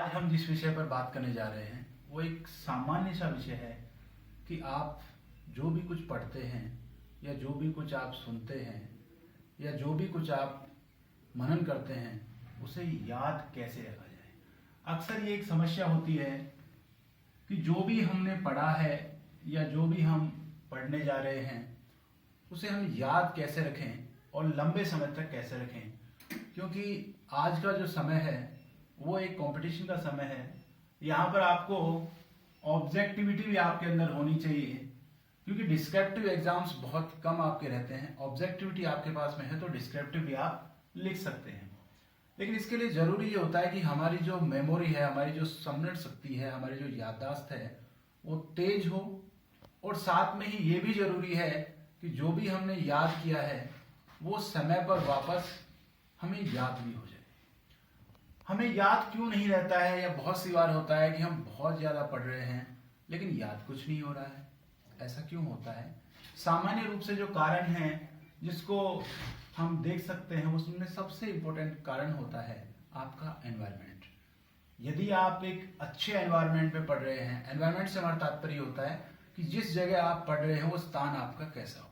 आज हम जिस विषय पर बात करने जा रहे हैं वो एक सामान्य सा विषय है कि आप जो भी कुछ पढ़ते हैं या जो भी कुछ आप सुनते हैं या जो भी कुछ आप मनन करते हैं उसे याद कैसे रखा जाए। अक्सर ये एक समस्या होती है कि जो भी हमने पढ़ा है या जो भी हम पढ़ने जा रहे हैं उसे हम याद कैसे रखें और लंबे समय तक कैसे रखें, क्योंकि आज का जो समय है वो एक कंपटीशन का समय है। यहाँ पर आपको ऑब्जेक्टिविटी भी आपके अंदर होनी चाहिए, क्योंकि डिस्क्रिप्टिव एग्जाम्स बहुत कम आपके रहते हैं। ऑब्जेक्टिविटी आपके पास में है तो डिस्क्रिप्टिव भी आप लिख सकते हैं, लेकिन इसके लिए जरूरी ये होता है कि हमारी जो मेमोरी है, हमारी जो स्मरण शक्ति है, हमारी जो याददाश्त है वो तेज हो, और साथ में ही ये भी जरूरी है कि जो भी हमने याद किया है वो समय पर वापस हमें याद भी हो जाए। हमें याद क्यों नहीं रहता है, या बहुत सी बार होता है कि हम बहुत ज्यादा पढ़ रहे हैं लेकिन याद कुछ नहीं हो रहा है। ऐसा क्यों होता है? सामान्य रूप से जो कारण है जिसको हम देख सकते हैं उसमें सबसे इंपॉर्टेंट कारण होता है आपका एनवायरनमेंट। यदि आप एक अच्छे एनवायरनमेंट में पढ़ रहे हैं, एनवायरनमेंट से हमारा तात्पर्य होता है कि जिस जगह आप पढ़ रहे हैं वो स्थान आपका कैसा हो।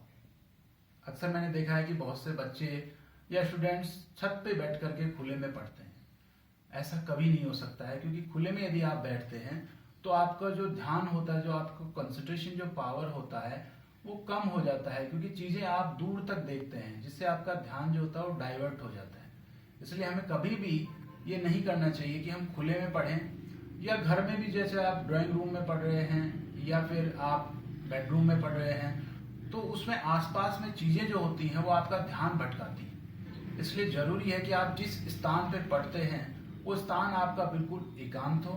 अक्सर मैंने देखा है कि बहुत से बच्चे या स्टूडेंट्स छत पे बैठ करके खुले में पढ़ते हैं। ऐसा कभी नहीं हो सकता है, क्योंकि खुले में यदि आप बैठते हैं तो आपका जो ध्यान होता है, जो आपका कंसंट्रेशन, जो पावर होता है वो कम हो जाता है, क्योंकि चीजें आप दूर तक देखते हैं जिससे आपका ध्यान जो होता है वो डाइवर्ट हो जाता है। इसलिए हमें कभी भी ये नहीं करना चाहिए कि हम खुले में पढ़ें, या घर में भी जैसे आप ड्राइंग रूम में पढ़ रहे हैं या फिर आप बेडरूम में पढ़ रहे हैं तो उसमें आसपास में चीजें जो होती हैं वो आपका ध्यान भटकाती हैं। इसलिए जरूरी है कि आप जिस स्थान पे पढ़ते हैं वो स्थान आपका बिल्कुल एकांत हो।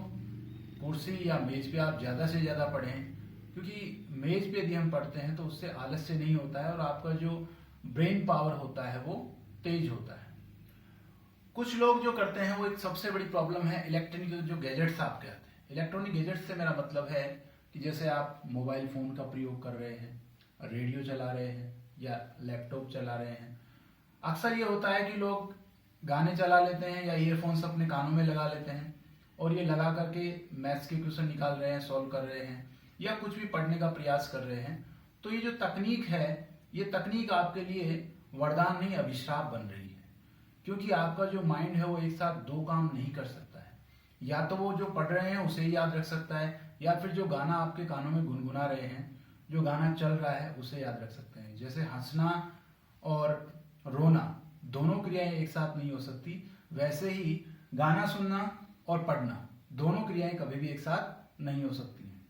कुर्सी या मेज पे आप ज्यादा से ज्यादा पढ़ें, क्योंकि मेज पे यदि हम पढ़ते हैं तो उससे आलस्य नहीं होता है और आपका जो ब्रेन पावर होता है वो तेज होता है। कुछ लोग जो करते हैं वो एक सबसे बड़ी प्रॉब्लम है इलेक्ट्रॉनिक जो गैजेट्स आप कहते हैं। इलेक्ट्रॉनिक गैजेट्स से मेरा मतलब है कि जैसे आप मोबाइल फोन का प्रयोग कर रहे हैं, रेडियो चला रहे हैं या लैपटॉप चला रहे हैं। अक्सर ये होता है कि लोग गाने चला लेते हैं या ईयरफोन्स अपने कानों में लगा लेते हैं और ये लगा करके मैथ्स के क्वेश्चन निकाल रहे हैं, सॉल्व कर रहे हैं या कुछ भी पढ़ने का प्रयास कर रहे हैं। तो ये जो तकनीक है, ये तकनीक आपके लिए वरदान नहीं अभिशाप बन रही है, क्योंकि आपका जो माइंड है वो एक साथ दो काम नहीं कर सकता है। या तो वो जो पढ़ रहे हैं उसे याद रख सकता है, या फिर जो गाना आपके कानों में गुनगुना रहे हैं, जो गाना चल रहा है उसे याद रख सकते हैं। जैसे हंसना और रोना दोनों क्रियाएं एक साथ नहीं हो सकती, वैसे ही गाना सुनना और पढ़ना दोनों क्रियाएं कभी भी एक साथ नहीं हो सकती हैं।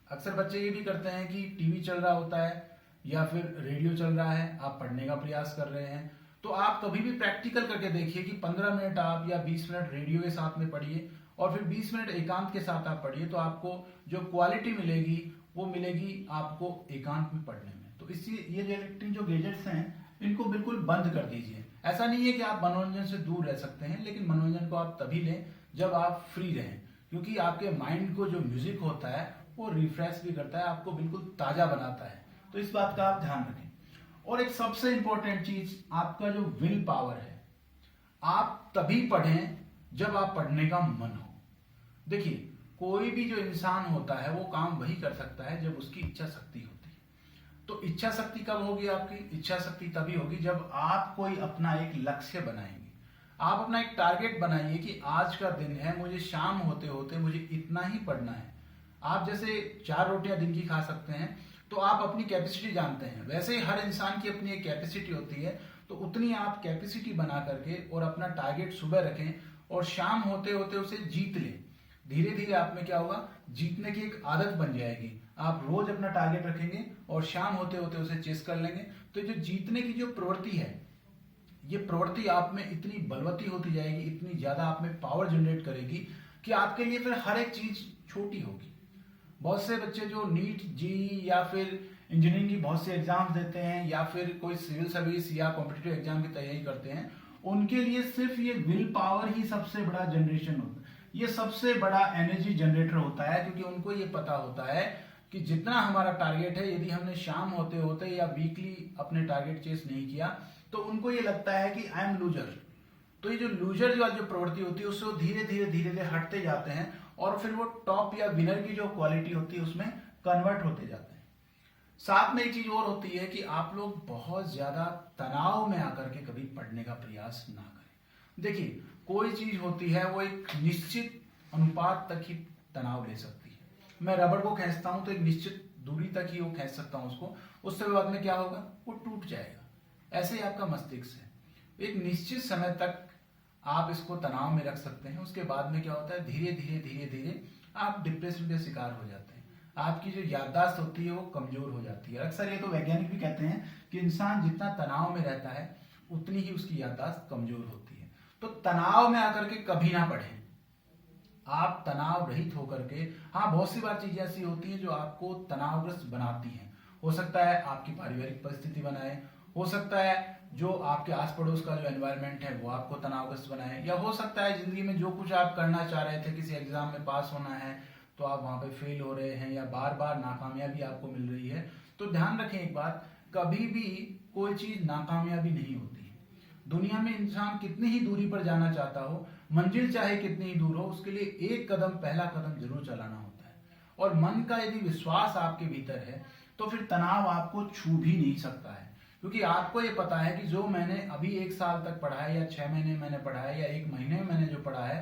अक्सर बच्चे ये भी करते हैं कि टीवी चल रहा होता है या फिर रेडियो चल रहा है, आप पढ़ने का प्रयास कर रहे हैं, तो आप कभी भी प्रैक्टिकल करके देखिए कि 15 मिनट आप या 20 मिनट रेडियो के साथ में पढ़िए और फिर 20 मिनट एकांत के साथ आप पढ़िए, तो आपको जो क्वालिटी मिलेगी वो मिलेगी आपको एकांत में पढ़ने में। तो इसलिए ये इलेक्ट्रॉनिक जो गैजेट्स हैं इनको बिल्कुल बंद कर दीजिए। ऐसा नहीं है कि आप मनोरंजन से दूर रह सकते हैं, लेकिन मनोरंजन को आप तभी लें जब आप फ्री रहें, क्योंकि आपके माइंड को जो म्यूजिक होता है वो रिफ्रेश भी करता है, आपको बिल्कुल ताजा बनाता है। तो इस बात का आप ध्यान रखें। और एक सबसे इंपॉर्टेंट चीज, आपका जो विल पावर है, आप तभी पढ़ें जब आप पढ़ने का मन हो। देखिए, कोई भी जो इंसान होता है वो काम वही कर सकता है जब उसकी इच्छा शक्ति होती है। तो इच्छा शक्ति कब होगी? आपकी इच्छा शक्ति तभी होगी जब आप कोई अपना एक लक्ष्य बनाएंगे। आप अपना एक टारगेट बनाइए कि आज का दिन है, मुझे शाम होते होते मुझे इतना ही पढ़ना है। आप जैसे 4 रोटियां दिन की खा सकते हैं, तो आप अपनी कैपेसिटी जानते हैं, वैसे ही हर इंसान की अपनी एक कैपेसिटी होती है। तो उतनी आप कैपेसिटी बना करके और अपना टारगेट सुबह रखें और शाम होते होते उसे जीत लें। धीरे धीरे आप में क्या होगा, जीतने की एक आदत बन जाएगी। आप रोज अपना टारगेट रखेंगे और शाम होते होते उसे चेस कर लेंगे। तो जो जीतने की जो प्रवृत्ति है, ये प्रवृत्ति आप में इतनी बलवती होती जाएगी, इतनी ज्यादा आप में पावर जनरेट करेगी कि आपके लिए फिर हर एक चीज छोटी होगी। बहुत से बच्चे जो नीट, जी या फिर इंजीनियरिंग की बहुत से एग्जाम्स देते हैं या फिर कोई सिविल सर्विस या कॉम्पिटिटिव एग्जाम की तैयारी करते हैं, उनके लिए सिर्फ ये विल पावर ही सबसे बड़ा जनरेशन होता है, ये सबसे बड़ा एनर्जी जनरेटर होता है, क्योंकि उनको ये पता होता है कि जितना हमारा टारगेट है, यदि हमने शाम होते होते या वीकली अपने टारगेट चेस नहीं किया तो उनको ये लगता है कि आई एम लूजर, तो ये जो लूजर वाली जो प्रवृत्ति होती है उससे वो धीरे धीरे धीरे धीरे हटते जाते हैं और फिर वो टॉप या विनर की जो क्वालिटी होती है उसमें कन्वर्ट होते जाते हैं। साथ में एक चीज और होती है कि आप लोग बहुत ज्यादा तनाव में आकर के कभी पढ़ने का प्रयास ना करें। देखिए, कोई चीज होती है वो एक निश्चित अनुपात तक ही तनाव ले सकती है। मैं रबड़ को खींचता हूं तो एक निश्चित दूरी तक ही वो खींच सकता हूं उसको, उससे बाद में क्या होगा, वो टूट जाएगा। ऐसे ही आपका मस्तिष्क है, एक निश्चित समय तक आप इसको तनाव में रख सकते हैं, उसके बाद में क्या होता है, धीरे धीरे धीरे धीरे आप डिप्रेशन के शिकार हो जाते हैं। आपकी जो याददाश्त होती है वो कमजोर हो जाती है। अक्सर ये तो वैज्ञानिक भी कहते हैं कि इंसान जितना तनाव में रहता है उतनी ही उसकी याददाश्त कमजोर होती है। तो तनाव में आकर के कभी ना पढ़ें, आप तनाव रहित होकर के, हाँ बहुत सी बार चीजें ऐसी होती हैं जो आपको तनावग्रस्त बनाती हैं। हो सकता है आपकी पारिवारिक परिस्थिति बनाए, हो सकता है जो आपके आस पड़ोस का जो एनवायरनमेंट है वो आपको तनावग्रस्त बनाए, या हो सकता है जिंदगी में जो कुछ आप करना चाह रहे थे, किसी एग्जाम में पास होना है तो आप वहां पे फेल हो रहे हैं, या बार बार नाकामयाबी आपको मिल रही है। तो ध्यान रखें एक बात, कभी भी कोई चीज नाकामयाबी नहीं होती है। दुनिया में इंसान कितनी ही दूरी पर जाना चाहता हो, मंजिल चाहे कितनी ही दूर हो, उसके लिए एक कदम, पहला कदम जरूर चलाना होता है। और मन का यदि विश्वास आपके भीतर है तो फिर तनाव आपको छू भी नहीं सकता है, क्योंकि आपको ये पता है कि जो मैंने अभी 1 साल तक पढ़ा है, या 6 महीने मैंने पढ़ा है, या 1 महीने में मैंने जो पढ़ा है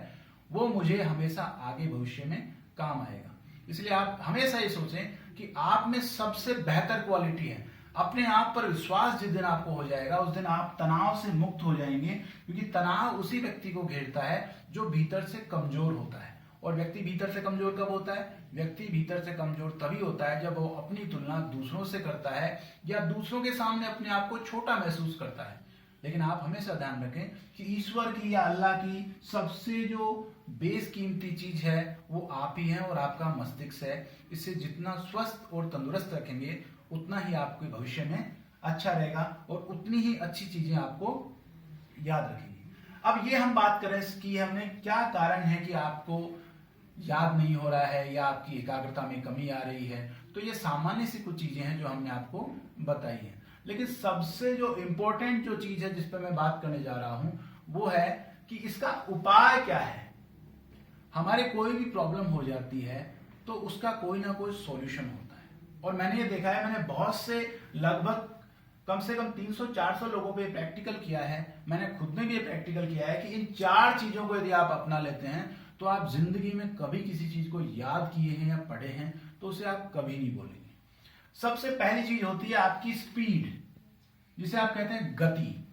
वो मुझे हमेशा आगे भविष्य में काम आएगा। इसलिए आप हमेशा ये सोचें कि आप में सबसे बेहतर क्वालिटी है। अपने आप पर विश्वास जिस दिन आपको हो जाएगा उस दिन आप तनाव से मुक्त हो जाएंगे, क्योंकि तनाव उसी व्यक्ति को घेरता है जो भीतर से कमजोर होता है। और व्यक्ति भीतर से कमजोर कब होता है? व्यक्ति भीतर से कमजोर तभी होता है जब वो अपनी तुलना दूसरों से करता है, या दूसरों के सामने अपने आप को छोटा महसूस करता है। लेकिन आप हमेशा ध्यान रखें कि ईश्वर की या अल्लाह की सबसे जो बेशकीमती चीज है वो आप ही हैं और आपका मस्तिष्क है। इसे जितना स्वस्थ और तंदुरुस्त रखेंगे उतना ही आपके भविष्य में अच्छा रहेगा और उतनी ही अच्छी चीजें आपको याद रखेंगी। अब ये हम बात करें कि हमने क्या कारण है कि आपको याद नहीं हो रहा है या आपकी एकाग्रता में कमी आ रही है। तो ये सामान्य सी कुछ चीजें हैं जो हमने आपको बताई हैं। लेकिन सबसे जो इंपॉर्टेंट जो चीज है जिस पर मैं बात करने जा रहा हूं वो है कि इसका उपाय क्या है। हमारे कोई भी प्रॉब्लम हो जाती है तो उसका कोई ना कोई सॉल्यूशन होता है, और मैंने ये देखा है, मैंने बहुत से लगभग कम से कम 300-400 लोगों पे प्रैक्टिकल किया है, मैंने खुद ने भी ये प्रैक्टिकल किया है कि इन 4 चीजों को यदि आप अपना लेते हैं तो आप जिंदगी में कभी किसी चीज को याद किए हैं या पढ़े हैं तो उसे आप कभी नहीं भूलेंगे। सबसे पहली चीज होती है आपकी स्पीड, जिसे आप कहते हैं गति।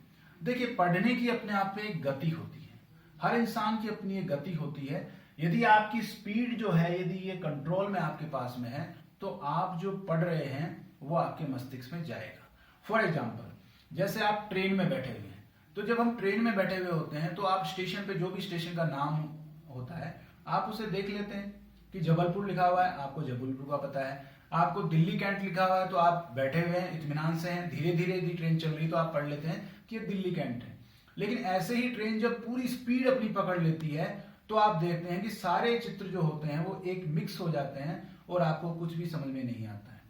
देखिए, पढ़ने की अपने आप में एक गति होती है, हर इंसान की अपनी एक गति होती है। यदि आपकी स्पीड जो है यदि ये कंट्रोल में आपके पास में है तो आप जो पढ़ रहे हैं वो आपके मस्तिष्क में जाएगा। फॉर एग्जाम्पल, जैसे आप ट्रेन में बैठे हुए हैं, तो जब हम ट्रेन में बैठे हुए होते हैं तो आप स्टेशन पे, जो भी स्टेशन का नाम होता है, आप उसे देख लेते हैं कि जबलपुर लिखा हुआ है, आपको जबलपुर का पता है। आपको दिल्ली कैंट लिखा हुआ है तो आप बैठे हुए हैं, इत्मीनान से हैं, धीरे धीरे यदि ट्रेन चल रही तो आप पढ़ लेते हैं कि ये दिल्ली कैंट है। लेकिन ऐसे ही ट्रेन जब पूरी स्पीड अपनी पकड़ लेती है तो आप देखते हैं कि सारे चित्र जो होते हैं वो एक मिक्स हो जाते हैं और आपको कुछ भी समझ में नहीं आता है।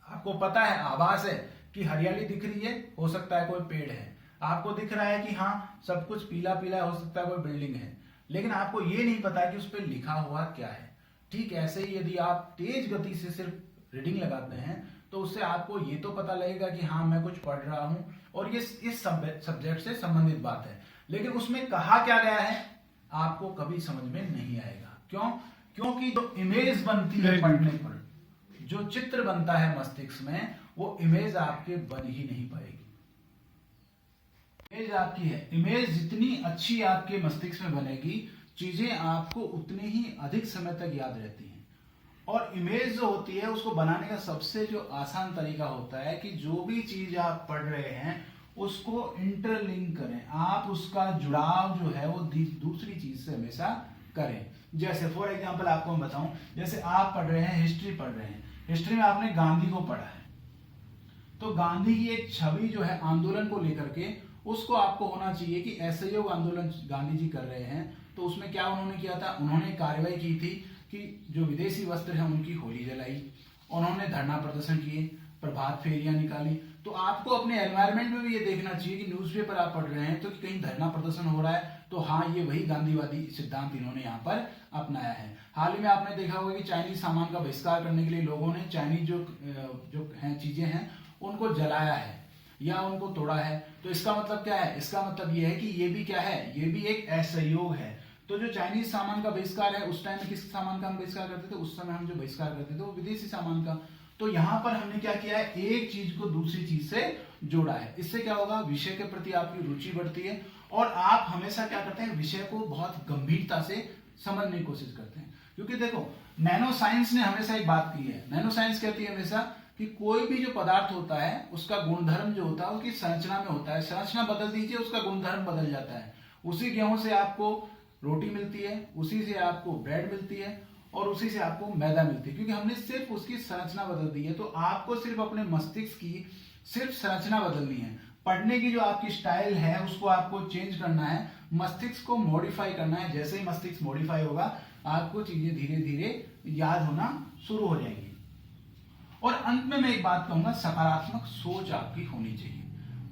आपको पता है, आभास है कि हरियाली दिख रही है, हो सकता है कोई पेड़ है, आपको दिख रहा है कि हाँ सब कुछ पीला पीला, हो सकता है कोई बिल्डिंग है, लेकिन आपको ये नहीं पता कि उस पर लिखा हुआ क्या है। ठीक ऐसे ही यदि आप तेज गति से सिर्फ रीडिंग लगाते हैं तो उससे आपको ये तो पता लगेगा कि हाँ मैं कुछ पढ़ रहा हूं और ये इस सब्जेक्ट से संबंधित बात है, लेकिन उसमें कहा क्या गया है आपको कभी समझ में नहीं आएगा। क्यों? क्योंकि जो इमेज बनती है पढ़ने पर, जो चित्र बनता है मस्तिष्क में, वो इमेज आपके बन ही नहीं पाएगी। इमेज आपकी है, इमेज जितनी अच्छी आपके मस्तिष्क में बनेगी, चीजें आपको उतने ही अधिक समय तक याद रहती हैं। और इमेज जो होती है उसको बनाने का सबसे जो आसान तरीका होता है कि जो भी चीज आप पढ़ रहे हैं उसको इंटरलिंक करें, आप उसका जुड़ाव जो है वो दूसरी चीज से हमेशा करें। जैसे फॉर एग्जांपल आपको मैं बताऊं, जैसे आप पढ़ रहे हैं, हिस्ट्री पढ़ रहे हैं, हिस्ट्री में आपने गांधी को पढ़ा है, तो गांधी की एक छवि जो है आंदोलन को लेकर के, उसको आपको होना चाहिए कि ऐसे जो आंदोलन गांधी जी कर रहे हैं तो उसमें क्या उन्होंने किया था, उन्होंने कार्रवाई की थी कि जो विदेशी वस्त्र हैं उनकी होली जलाई, उन्होंने धरना प्रदर्शन किए, प्रभात फेरियां निकाली। तो आपको अपने एनवायरनमेंट में भी ये देखना चाहिए कि न्यूज़पेपर आप पढ़ रहे हैं तो कि कहीं धरना प्रदर्शन हो रहा है, तो हाँ ये वही गांधीवादी सिद्धांत इन्होंने यहाँ पर अपनाया है। हाल ही में आपने देखा होगा कि चाइनीज सामान का बहिष्कार करने के लिए लोगों ने चाइनीज जो हैं चीजें हैं उनको जलाया है या उनको तोड़ा है। तो इसका मतलब क्या है? इसका मतलब ये है कि ये भी क्या है, ये भी एक असहयोग है। तो जो चाइनीज सामान का बहिष्कार है, उस टाइम किस सामान का हम बहिष्कार करते थे? उस समय हम जो बहिष्कार करते थे वो विदेशी सामान का। तो यहाँ पर हमने क्या किया है, एक चीज को दूसरी चीज से जोड़ा है। इससे क्या होगा, विषय के प्रति आपकी रुचि बढ़ती है और आप हमेशा क्या करते हैं, विषय को बहुत गंभीरता से समझने की कोशिश करते हैं। क्योंकि देखो, नैनो साइंस ने हमेशा एक बात की है, नैनो साइंस कहती है हमेशा कि कोई भी जो पदार्थ होता है उसका गुणधर्म जो होता है उसकी संरचना में होता है। संरचना बदल दीजिए, उसका गुणधर्म बदल जाता है। उसी गेहूं से आपको रोटी मिलती है, उसी से आपको ब्रेड मिलती है और उसी से आपको मैदा मिलती है, क्योंकि हमने सिर्फ उसकी संरचना बदल दी है। तो आपको सिर्फ अपने मस्तिष्क की सिर्फ संरचना बदलनी है। पढ़ने की जो आपकी स्टाइल है उसको आपको चेंज करना है, मस्तिष्क को मॉडिफाई करना है। जैसे ही मस्तिष्क मॉडिफाई होगा आपको चीजें धीरे धीरे याद होना शुरू हो जाएंगी। और अंत में मैं एक बात कहूंगा, सकारात्मक सोच आपकी होनी चाहिए।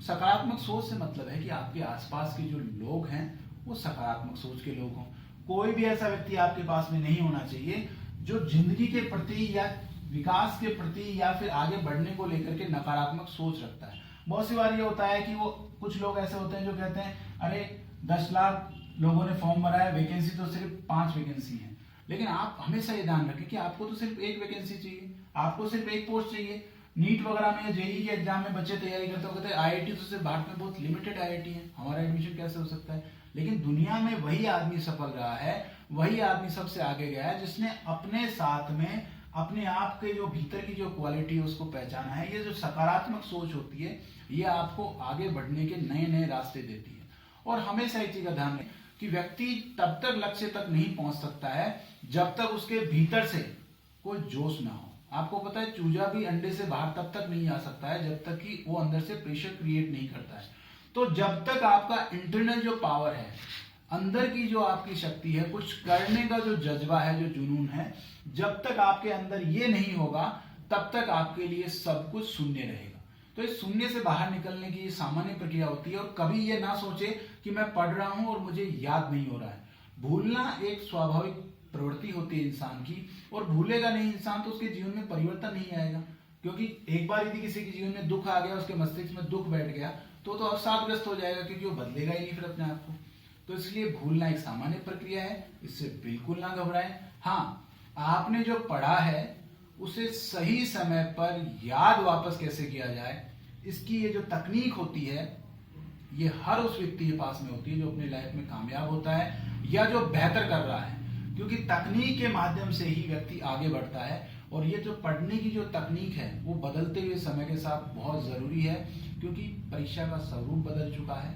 सकारात्मक सोच से मतलब है कि आपके आसपास के जो लोग हैं वो सकारात्मक सोच के लोग हों। कोई भी ऐसा व्यक्ति आपके पास में नहीं होना चाहिए जो जिंदगी के प्रति या विकास के प्रति या फिर आगे बढ़ने को लेकर के नकारात्मक सोच रखता है। बहुत सी बार ये होता है कि वो कुछ लोग ऐसे होते हैं जो कहते हैं अरे 10 लाख लोगों ने फॉर्म भरा है, वैकेंसी तो सिर्फ 5 वैकेंसी है। लेकिन आप हमेशा ये ध्यान रखें कि आपको तो सिर्फ एक वैकेंसी चाहिए, आपको सिर्फ एक पोस्ट चाहिए। नीट वगैरह में, जेईई के एग्जाम में बच्चे तैयारी करते हो, कहते हैं आईआईटी तो सिर्फ भारत में बहुत लिमिटेड आईआईटी है, हमारा एडमिशन कैसे हो सकता है। लेकिन दुनिया में वही आदमी सफल रहा है, वही आदमी सबसे आगे गया है जिसने अपने साथ में अपने आप के जो भीतर की जो क्वालिटी है उसको पहचाना है। ये जो सकारात्मक सोच होती है ये आपको आगे बढ़ने के नए नए रास्ते देती है। और हमेशा एक चीज का ध्यान रखें कि व्यक्ति तब तक लक्ष्य तक नहीं पहुंच सकता है जब तक उसके भीतर से कोई जोश ना हो। आपको पता है चूजा भी अंडे से बाहर तब तक नहीं आ सकता है जब तक कि वो अंदर से प्रेशर क्रिएट नहीं करता है। तो जब तक आपका इंटरनल जो पावर है, अंदर की जो आपकी शक्ति है, कुछ करने का जो जज्बा है, जो जुनून है, जब तक आपके अंदर ये नहीं होगा तब तक आपके लिए सब कुछ शून्य रहेगा। तो इस शून्य से बाहर निकलने की सामान्य प्रक्रिया होती है। और कभी ये ना सोचे कि मैं पढ़ रहा हूं और मुझे याद नहीं हो रहा है। भूलना एक स्वाभाविक प्रवृत्ति होती है इंसान की, और भूलेगा नहीं इंसान तो उसके जीवन में परिवर्तन नहीं आएगा। क्योंकि एक बार यदि किसी के जीवन में दुख आ गया, उसके मस्तिष्क में दुख बैठ गया तो अवसादग्रस्त हो जाएगा, क्योंकि वो बदलेगा ही नहीं फिर अपने आप को। तो इसलिए भूलना एक सामान्य प्रक्रिया है, इससे बिल्कुल ना घबराएं। हाँ, आपने जो पढ़ा है उसे सही समय पर याद वापस कैसे किया जाए, इसकी ये जो तकनीक होती है ये हर उस व्यक्ति के पास में होती है जो अपनी लाइफ में कामयाब होता है या जो बेहतर कर रहा है। क्योंकि तकनीक के माध्यम से ही व्यक्ति आगे बढ़ता है। और ये जो पढ़ने की जो तकनीक है वो बदलते हुए समय के साथ बहुत जरूरी है, क्योंकि परीक्षा का स्वरूप बदल चुका है,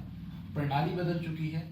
प्रणाली बदल चुकी है,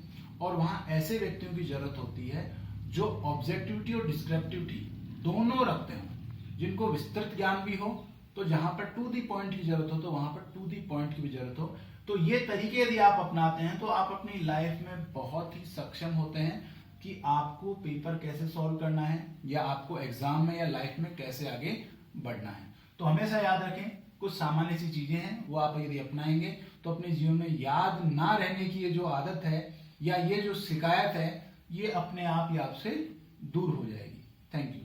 और वहां ऐसे व्यक्तियों की जरूरत होती है जो ऑब्जेक्टिविटी और डिस्क्रिप्टिविटी दोनों रखते हो, जिनको विस्तृत ज्ञान भी हो, तो जहां पर टू दी पॉइंट की जरूरत हो तो वहां पर टू दी पॉइंट की भी जरूरत हो। तो ये तरीके यदि आप अपनाते हैं तो आप अपनी लाइफ में बहुत ही सक्षम होते हैं कि आपको पेपर कैसे सॉल्व करना है या आपको एग्जाम में या लाइफ में कैसे आगे बढ़ना है। तो हमेशा याद रखें, कुछ सामान्य सी चीजें हैं वो आप यदि अपनाएंगे तो अपने जीवन में याद ना रहने की ये जो आदत है या ये जो शिकायत है ये अपने आप ही आपसे दूर हो जाएगी। Thank you.